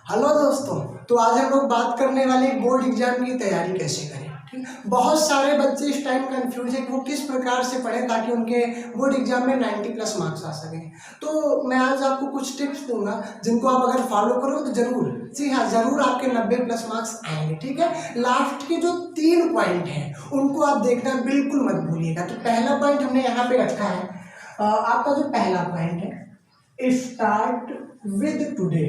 Hello दोस्तों, तो आज हम लोग बात करने वाले बोर्ड एग्जाम की तैयारी कैसे करें। ठीक, बहुत सारे बच्चे इस टाइम कंफ्यूज है कि वो किस प्रकार से पढ़ें ताकि उनके बोर्ड एग्जाम में 90+ मार्क्स आ सकें। तो मैं आज आपको कुछ टिप्स दूंगा जिनको आप अगर फॉलो करो तो जरूर, जी हाँ, जरूर आपके 90+ मार्क्स आएंगे। ठीक है, लास्ट के जो 3 पॉइंट हैं उनको आप देखना बिल्कुल मत भूलिएगा। तो पहला पॉइंट हमने यहाँ पे रखा है, आपका जो पहला पॉइंट है, स्टार्ट विद टुडे।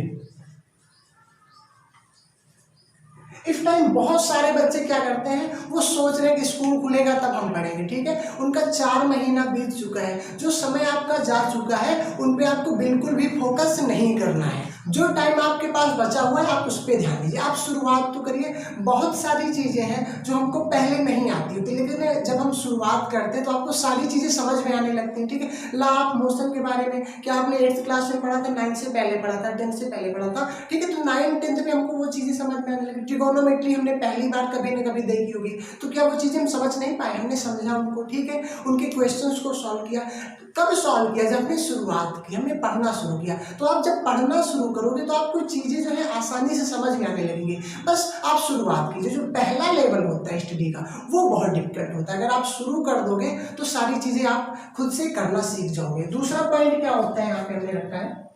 इस टाइम बहुत सारे बच्चे क्या करते हैं, वो सोच रहे हैं कि स्कूल खुलेगा तब हम पढ़ेंगे। ठीक है, उनका 4 महीना बीत चुका है, जो समय आपका जा चुका है उन पे आपको बिल्कुल भी फोकस नहीं करना है। जो टाइम आपके पास बचा हुआ है आप उस पर ध्यान दीजिए। आप शुरुआत तो करिए। बहुत सारी चीज़ें हैं जो हमको पहले नहीं आती होती, लेकिन जब हम शुरुआत करते हैं तो आपको सारी चीज़ें समझ में आने लगती हैं। ठीक है, ला आप मोशन के बारे में क्या आपने 8th क्लास में पढ़ा था, 9th से पहले पढ़ा था, 10th से पहले पढ़ा था। ठीक है, तो 9th 10th में हमको वो चीज़ें समझ में आने लगी। ट्रिगोनोमेट्री हमने पहली बार कभी न कभी देखी होगी, तो क्या वो चीज़ें हम समझ नहीं पाए, हमने समझा उनको। ठीक है, उनके क्वेश्चंस को सॉल्व किया। कब सॉल्व किया? जब हमने शुरुआत की, हमने पढ़ना शुरू किया। तो आप जब पढ़ना शुरू करोगे तो आपको चीज़ें जो है आसानी से समझ में आने लगेंगी। बस आप शुरुआत कीजिए। जो पहला लेवल होता है स्टडी का वो बहुत डिफिकल्ट होता है। अगर आप शुरू कर दोगे तो सारी चीज़ें आप खुद से करना सीख जाओगे। दूसरा पॉइंट क्या होता है यहाँ पे हमने रखा है,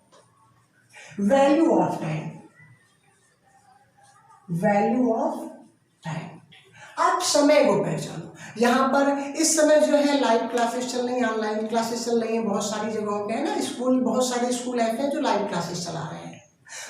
value of time. Value of time, आप समय को पहचानो। यहाँ पर इस समय जो है लाइव क्लासेस चल रही हैं, ऑनलाइन क्लासेस चल रही हैं, बहुत सारी जगहों पे है ना, स्कूल, बहुत सारे स्कूल ऐसे हैं जो लाइव क्लासेस चला रहे हैं।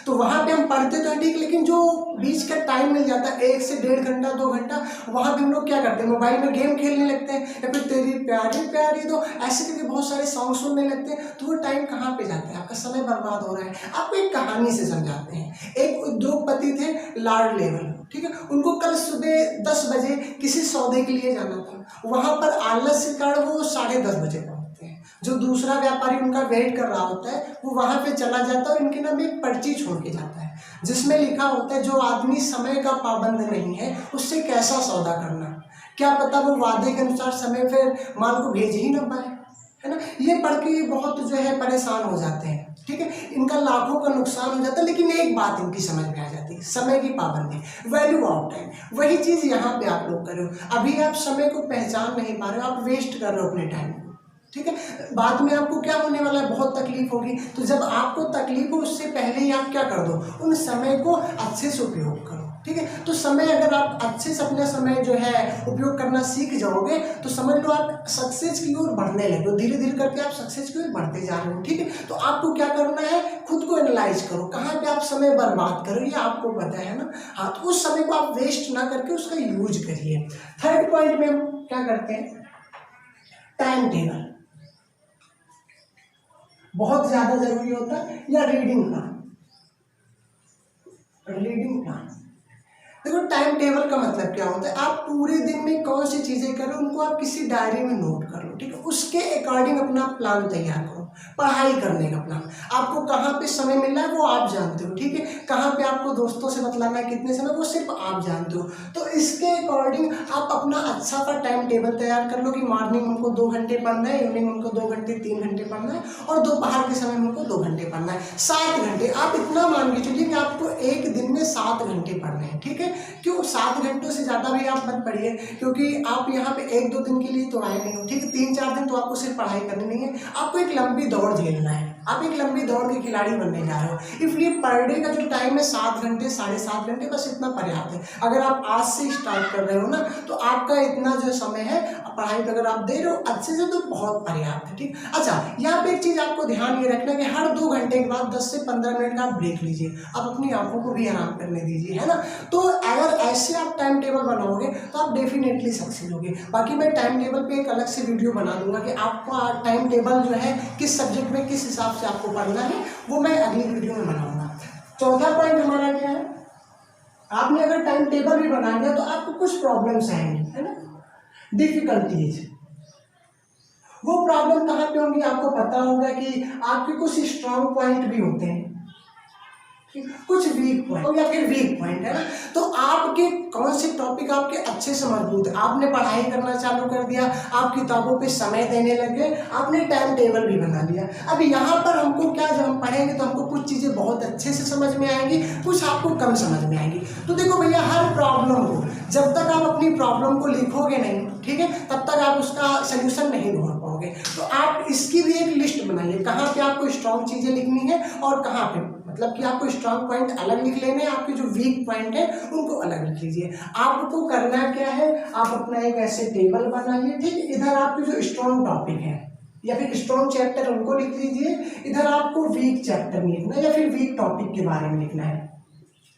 तो वहाँ पे हम पढ़ते तो हैं ठीक, लेकिन जो बीच का टाइम मिल जाता है 1 से 1.5 घंटा 2 घंटा, वहाँ पे हम लोग क्या करते हैं, मोबाइल में गेम खेलने लगते हैं, या फिर तेरी प्यारी प्यारी तो ऐसे करके बहुत सारे सॉन्ग सुनने लगते हैं। तो वो टाइम कहाँ पे जाता है, आपका समय बर्बाद हो रहा है। आपको एक कहानी से समझाते हैं। एक उद्योगपति थे, लॉर्ड लेवल। ठीक है, उनको कल सुबह 10 बजे किसी सौदे के लिए जाना था। वहाँ पर आलस के कारण वो 10:30 बजे पहुँचते हैं। जो दूसरा व्यापारी उनका वेट कर रहा होता है वो वहाँ पे चला जाता है और इनके नाम एक पर्ची छोड़ के जाता है, जिसमें लिखा होता है जो आदमी समय का पाबंद नहीं है उससे कैसा सौदा करना। क्या पता वो वादे के अनुसार समय पर माल को भेज ही ना पाए, है ना। ये पढ़ के बहुत जो है परेशान हो जाते हैं। ठीक है, इनका लाखों का नुकसान हो जाता है, लेकिन एक बात इनकी समझ में आ जाती है, समय की पाबंदी, वैल्यू ऑफ टाइम। वही चीज़ यहाँ पे आप लोग कर रहे हो। अभी आप समय को पहचान नहीं पा रहे हो, आप वेस्ट कर रहे हो अपने टाइम को। ठीक है, बाद में आपको क्या होने वाला है, बहुत तकलीफ होगी। तो जब आपको तकलीफ हो उससे पहले ही आप क्या कर दो, उन समय को अच्छे से उपयोग करो। ठीक है, तो समय अगर आप अच्छे से अपना समय जो है उपयोग करना सीख जाओगे तो समझ लो आप सक्सेस की ओर बढ़ने लगे हो। धीरे धीरे करके आप सक्सेस की ओर बढ़ते जा रहे हो। ठीक है, तो आपको क्या करना है, खुद को एनालाइज करो, कहाँ पे आप समय बर्बाद करो, ये आपको पता है ना। हाँ, तो उस समय को आप वेस्ट ना करके उसका यूज करिए। थर्ड पॉइंट में हम क्या करते हैं, टाइम टेबल बहुत ज्यादा जरूरी होता है, या रीडिंग प्लान। रीडिंग प्लान, देखो टाइम टेबल का मतलब क्या होता है, आप पूरे दिन में कौन सी चीजें करो उनको आप किसी डायरी में नोट कर लो। ठीक है, उसके अकॉर्डिंग अपना प्लान तैयार करो। पढ़ाई करने का प्लान, आपको कहाँ पे समय मिलना है वो आप जानते हो। ठीक है, कहाँ पे आपको दोस्तों से बतलाना है, कितने समय, वो सिर्फ आप जानते हो। तो इसके अकॉर्डिंग आप अपना अच्छा सा टाइम टेबल तैयार कर लो कि मॉर्निंग हमको 2 घंटे पढ़ना है, इवनिंग हमको 2 घंटे 3 घंटे पढ़ना है, और दोपहर के समय हमको 2 घंटे पढ़ना है। 7 घंटे आप इतना मान के चलिए कि आपको एक दिन में 7 घंटे पढ़ने हैं। ठीक है, क्यों 7 घंटों से ज़्यादा भी आप मत पढ़िए, क्योंकि आप यहाँ पे 1-2 दिन के लिए तो आए नहीं हो। ठीक है, 3-4 दिन तो आपको सिर्फ पढ़ाई करनी नहीं है, आपको एक लंबी दौड़ झेलना है। आप एक लंबी दौड़ के खिलाड़ी बनने जा रहे हो, इसलिए पर डे का जो टाइम है 7 घंटे 7.5 घंटे, बस इतना पर्याप्त है। अगर आप आज से स्टार्ट कर रहे हो ना तो आपका इतना जो समय है पढ़ाई पे अगर आप दे रहे हो अच्छे से तो बहुत पर्याप्त है। ठीक, अच्छा, यहाँ पे एक चीज़ आपको ध्यान ये रखना कि हर 2 घंटे के बाद 10 से 15 मिनट का आप ब्रेक लीजिए, आप अपनी आंखों को भी आराम करने दीजिए, है ना। तो अगर ऐसे आप टाइम टेबल बनाओगे तो आप डेफिनेटली सक्सेस होगे। बाकी मैं टाइम टेबल पे एक अलग से वीडियो बना दूंगा कि आपका टाइम टेबल जो है किस सब्जेक्ट में किस हिसाब से आपको पढ़ना है, वो मैं अगली वीडियो में बनाऊंगा। चौथा पॉइंट हमारा क्या है, आपने अगर टाइम टेबल भी बना लिया तो आपको कुछ प्रॉब्लम्स आएंगी, है ना, डिफिकल्टीज। वो प्रॉब्लम कहाँ पे होंगी, आपको पता होगा कि आपके कुछ स्ट्रॉन्ग पॉइंट भी होते हैं, कुछ वीक पॉइंट या फिर वीक पॉइंट है ना, तो आपके कौन से टॉपिक आपके अच्छे से मजबूत है, आपने पढ़ाई करना चालू कर दिया, आप किताबों पे समय देने लगे, आपने टाइम टेबल भी बना लिया। अब यहाँ पर हमको क्या, जब हम पढ़ेंगे तो हमको कुछ चीज़ें बहुत अच्छे से समझ में आएंगी, कुछ आपको कम समझ में आएंगी। तो देखो भैया, हर प्रॉब्लम को जब तक आप अपनी प्रॉब्लम को लिखोगे नहीं, ठीक है, तब तक आप उसका सोल्यूशन नहीं ढूंढ पाओगे। तो आप इसकी भी एक लिस्ट बनाइए, कहाँ पे आपको स्ट्रॉन्ग चीज़ें लिखनी है और कहाँ पे, मतलब कि आपको स्ट्रॉन्ग पॉइंट अलग लिख लेने हैं, आपके जो वीक पॉइंट है उनको अलग लिख लीजिए। आपको करना क्या है, आप अपना एक ऐसे टेबल बनाइए, ठीक, इधर आपके जो स्ट्रॉन्ग टॉपिक है या फिर स्ट्रॉन्ग चैप्टर उनको लिख लीजिए, इधर आपको वीक चैप्टर लिखना है या फिर वीक टॉपिक के बारे में लिखना है,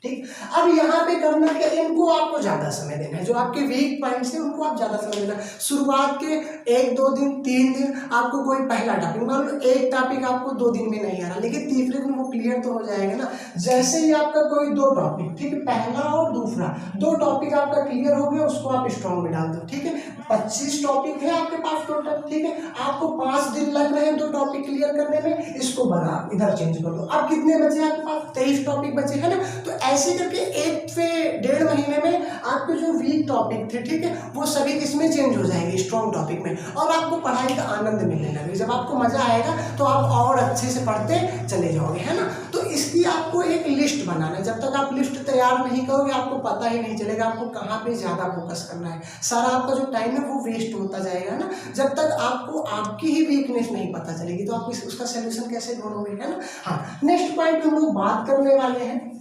ठीक। अब यहाँ पे करना क्या, इनको आपको ज्यादा समय देना है, जो आपके वीक पॉइंट्स हैं उनको आप ज्यादा समय देना। शुरुआत के 1-2 दिन 3 दिन आपको कोई पहला टॉपिक, मान लो एक टॉपिक आपको 2 दिन में नहीं आ रहा, लेकिन तीसरे दिन वो क्लियर तो हो जाएगा ना। जैसे ही आपका कोई 2 टॉपिक, ठीक है, पहला और दूसरा 2 टॉपिक आपका क्लियर हो गया, उसको आप स्ट्रॉन्ग में डाल दो, ठीक है। 25 टॉपिक है आपके पास टोटल, ठीक है, आपको 5 दिन लग रहे हैं 2 टॉपिक क्लियर करने में, इसको बना इधर चेंज कर दो। अब कितने बचे आपके पास, 23 टॉपिक बचे है ना। तो ऐसे करके 1 से 1.5 महीने में आपके जो वीक टॉपिक थे, ठीक है, वो सभी किसमें चेंज हो जाएंगे, स्ट्रॉन्ग टॉपिक में, और आपको पढ़ाई का आनंद मिलने लगेगा। जब आपको मजा आएगा तो आप और अच्छे से पढ़ते चले जाओगे, है ना। तो इसकी आपको एक लिस्ट बनाना है। जब तक आप लिस्ट तैयार नहीं करोगे आपको पता ही नहीं चलेगा आपको कहाँ पे ज्यादा फोकस करना है, सारा आपका जो टाइम है वो वेस्ट होता जाएगा ना। जब तक आपको आपकी ही वीकनेस नहीं पता चलेगी तो आप उसका सोल्यूशन कैसे ढूंढोगे, है ना। हाँ, नेक्स्ट पॉइंट हम लोग बात करने वाले हैं,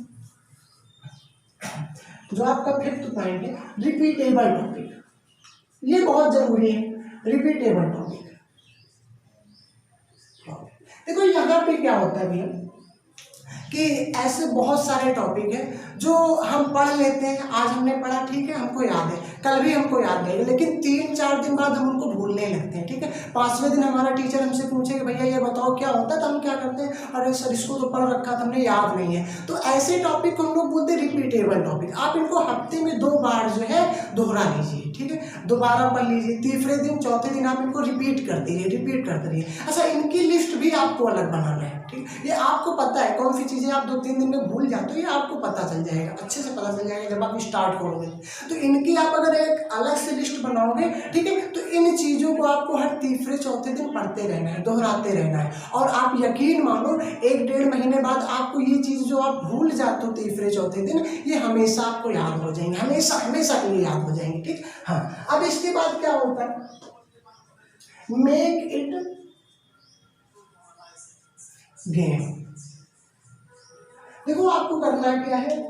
जो आपका 5th पॉइंट है, रिपीटेबल टॉपिक। ये बहुत जरूरी है, रिपीटेबल टॉपिक। देखो यहाँ पे क्या होता है भैया कि ऐसे बहुत सारे टॉपिक हैं जो हम पढ़ लेते हैं, आज हमने पढ़ा, ठीक है, हमको याद है, कल भी हमको याद रहेगा, लेकिन 3-4 दिन बाद हम उनको भूलने लगते हैं, ठीक है। 5वें दिन हमारा टीचर हमसे पूछे कि भैया ये बताओ क्या होता है, तो हम क्या करते हैं, अरे सर इसको तो पढ़ रखा था हमने, याद नहीं है। तो ऐसे टॉपिक को हम लोग बोलते हैं रिपीटेबल टॉपिक। आप इनको हफ्ते में 2 बार जो है दोहरा लीजिए, ठीक है, दोबारा पढ़ लीजिए, तीसरे दिन चौथे दिन आप इनको रिपीट करते रहिए, रिपीट करते रहिए। अच्छा, इनकी लिस्ट भी आपको अलग बनाना है, ठीक, ये आपको पता है कौन सी चीज़ें आप 2-3 दिन में भूल जाते हो, ये आपको पता चल जाएगा, अच्छे से पता चल जाएगा जब आप स्टार्ट करोगे। तो इनकी आप अगर एक अलग से लिस्ट बनाओगे, ठीक है, तो इन चीज़ों को आपको हर तीसरे चौथे दिन पढ़ते रहना है, दोहराते रहना है, और आप यकीन मानो 1-1.5 महीने बाद आपको ये चीज़ जो आप भूल जाते हो तीसरे चौथे दिन, ये हमेशा आपको याद हो जाएंगे, हमेशा हमेशा के लिए याद हो जाएंगे, ठीक। हाँ, अब इसके बाद क्या होता है, मेक इट गेम। देखो आपको करना क्या है,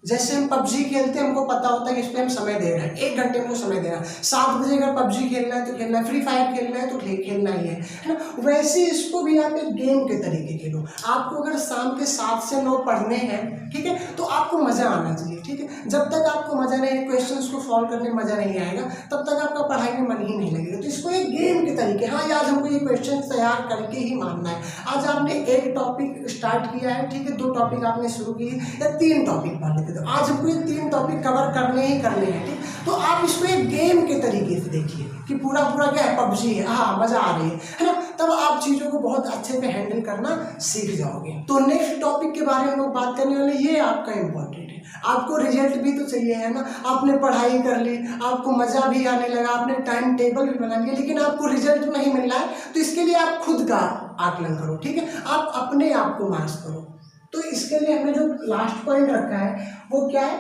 जैसे हम पबजी खेलते हैं, हमको पता होता है कि इस पर हम समय दे रहे हैं, 1 घंटे को समय देना, 7 बजे अगर पबजी खेलना है तो खेलना है, फ्री फायर खेलना है तो खेलना ही है ना। वैसे इसको भी आप एक गेम के तरीके खेलो। आपको अगर शाम के 7 से 9 पढ़ने हैं, ठीक है, तो आपको मजा आना चाहिए, ठीक है। जब तक आपको मजा नहीं, क्वेश्चंस को सॉल्व करने में मजा नहीं आएगा, तब तक आपका पढ़ाई में मन ही नहीं लगेगा। तो इसको एक गेम के तरीके, हाँ आज हमको ये क्वेश्चन तैयार करके ही मानना है। आज आपने 1 टॉपिक स्टार्ट किया है, ठीक है, 2 टॉपिक आपने शुरू किए या 3 टॉपिक पढ़ लेते, तो आज हमको ये 3 टॉपिक कवर करने ही करने हैं, ठीक। तो आप इसको एक गेम के तरीके से देखिए कि पूरा क्या है, पबजी है, हाँ मजा आ रही है ना, तब आप चीज़ों को बहुत अच्छे से हैंडल करना सीख जाओगे। तो नेक्स्ट टॉपिक के बारे में हम लोग बात करने वाले, ये आपका इम्पोर्टेंट है। आपको रिजल्ट भी तो चाहिए, है ना। आपने पढ़ाई कर ली, आपको मजा भी आने लगा, आपने टाइम टेबल भी बना लिया, लेकिन आपको रिजल्ट नहीं मिल रहा है, तो इसके लिए आप खुद का आकलन करो, ठीक है, आप अपने आप को मार्क्स करो। तो इसके लिए हमने जो लास्ट पॉइंट रखा है वो क्या है,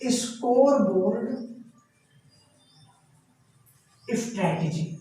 स्कोर बोर्ड स्ट्रैटेजी।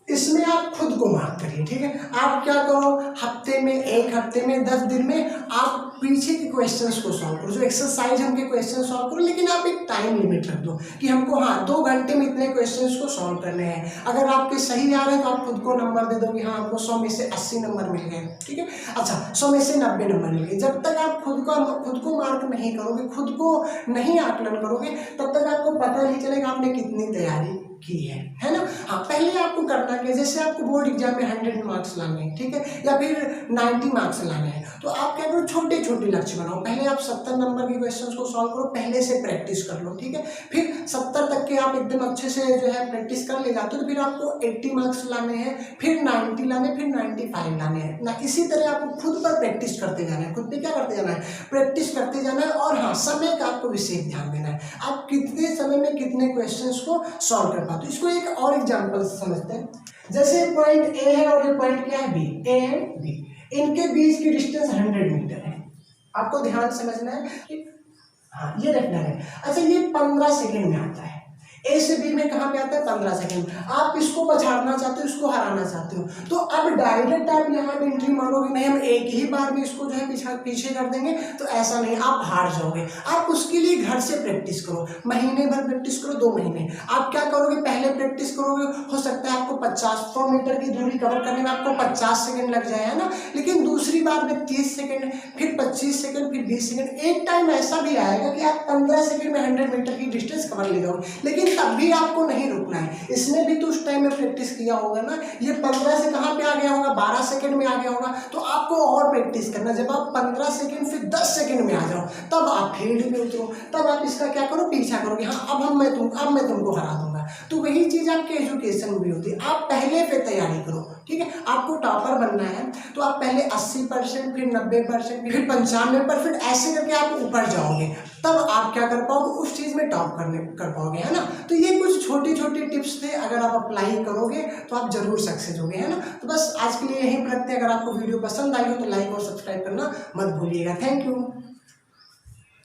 इसमें आप खुद को मार्क करिए, ठीक है। आप क्या करो, हफ्ते में, 1 हफ्ते में, 10 दिन में आप पीछे के क्वेश्चंस को सॉल्व करो, जो एक्सरसाइज हमके क्वेश्चन सॉल्व करो, लेकिन आप एक टाइम लिमिट रख दो कि हमको हाँ 2 घंटे में इतने क्वेश्चंस को सॉल्व करने हैं। अगर आपके सही आ रहे हैं तो आप खुद को नंबर दे दो कि हाँ हमको 100 में से 80 नंबर मिल गए, ठीक है। अच्छा, 100 में से 90 नंबर मिल गए। जब तक आप खुद को मार्क नहीं करोगे, खुद को नहीं आकलन करोगे, तब तक आपको पता नहीं चलेगा आपने कितनी तैयारी की है ना। हाँ, पहले आपको करना क्या, जैसे आपको बोर्ड एग्जाम में 100 मार्क्स लाने हैं, ठीक है, या फिर 90 मार्क्स लाने हैं, तो आप क्या करो, छोटे छोटे लक्ष्य बनाओ। पहले आप 70 नंबर के क्वेश्चंस को सॉल्व करो, पहले से प्रैक्टिस कर लो, ठीक है। फिर 70 तक के आप एकदम अच्छे से जो है प्रैक्टिस कर ले जाते हो तो फिर आपको 80 मार्क्स लाने हैं, फिर 90 लाने, फिर 95 लाने हैं ना। इसी तरह आपको खुद पर प्रैक्टिस करते जाना है, खुद पे क्या करते जाना है, प्रैक्टिस करते जाना है। और हाँ, समय का आपको विशेष ध्यान देना है, आप कितने समय में कितने क्वेश्चंस को सॉल्व कर पाते हो। इसको एक और एग्जांपल से समझते हैं। जैसे पॉइंट ए है और ये पॉइंट क्या है, बी, ए एंड बी, इनके बीच की डिस्टेंस 100 मीटर है। आपको ध्यान समझना है कि हाँ ये रखना है। अच्छा, ये 15 सेकेंड में आता है, ए से बी में कहाँ पे आता है, 15 सेकेंड। आप इसको पछाड़ना चाहते हो, इसको हराना चाहते हो, तो अब डायरेक्ट आप यहाँ पे एंट्री मारोगे नहीं, हम एक ही बार में इसको जो है पीछे कर देंगे, तो ऐसा नहीं, आप हार जाओगे। आप उसके लिए घर से प्रैक्टिस करो, महीने भर प्रैक्टिस करो, 2 महीने। आप क्या करोगे, पहले प्रैक्टिस करोगे, हो सकता है आपको 100 मीटर की दूरी कवर करने में आपको 50 सेकेंड लग जाए, है ना। लेकिन दूसरी बार में 30 सेकेंड, फिर 25 सेकेंड, फिर 20 सेकेंड। एक टाइम ऐसा भी आएगा कि आप 15 सेकेंड में 100 मीटर की डिस्टेंस कवर ले जाओगे, लेकिन तब भी आपको नहीं रुकना है। इसने भी तो उस टाइम में प्रैक्टिस किया होगा ना, ये 15 से कहाँ पे आ गया होगा, 12 सेकंड में आ गया होगा। तो आपको और प्रैक्टिस करना, जब आप 15 सेकंड फिर 10 सेकंड में आ जाओ, तब आप फील्ड में उतरो, तब आप इसका क्या करो, पीछा करोगे। हाँ, अब मैं तुमको हरा दूंगा। तो वही चीज आपके एजुकेशन में भी होती है। आप पहले पे तैयारी करो, ठीक है। आपको टॉपर बनना है तो आप पहले 80%, फिर 90%, फिर 95%, ऐसे करके आप ऊपर जाओगे, तब आप क्या कर पाओगे, उस चीज में टॉप कर पाओगे, है ना। तो ये कुछ छोटी छोटी टिप्स थे, अगर आप अप्लाई करोगे तो आप जरूर सक्सेस होगे, है ना। तो बस आज के लिए यहीं पर रखते हैं। अगर आपको वीडियो पसंद आई हो तो लाइक और सब्सक्राइब करना मत भूलिएगा। Thank you.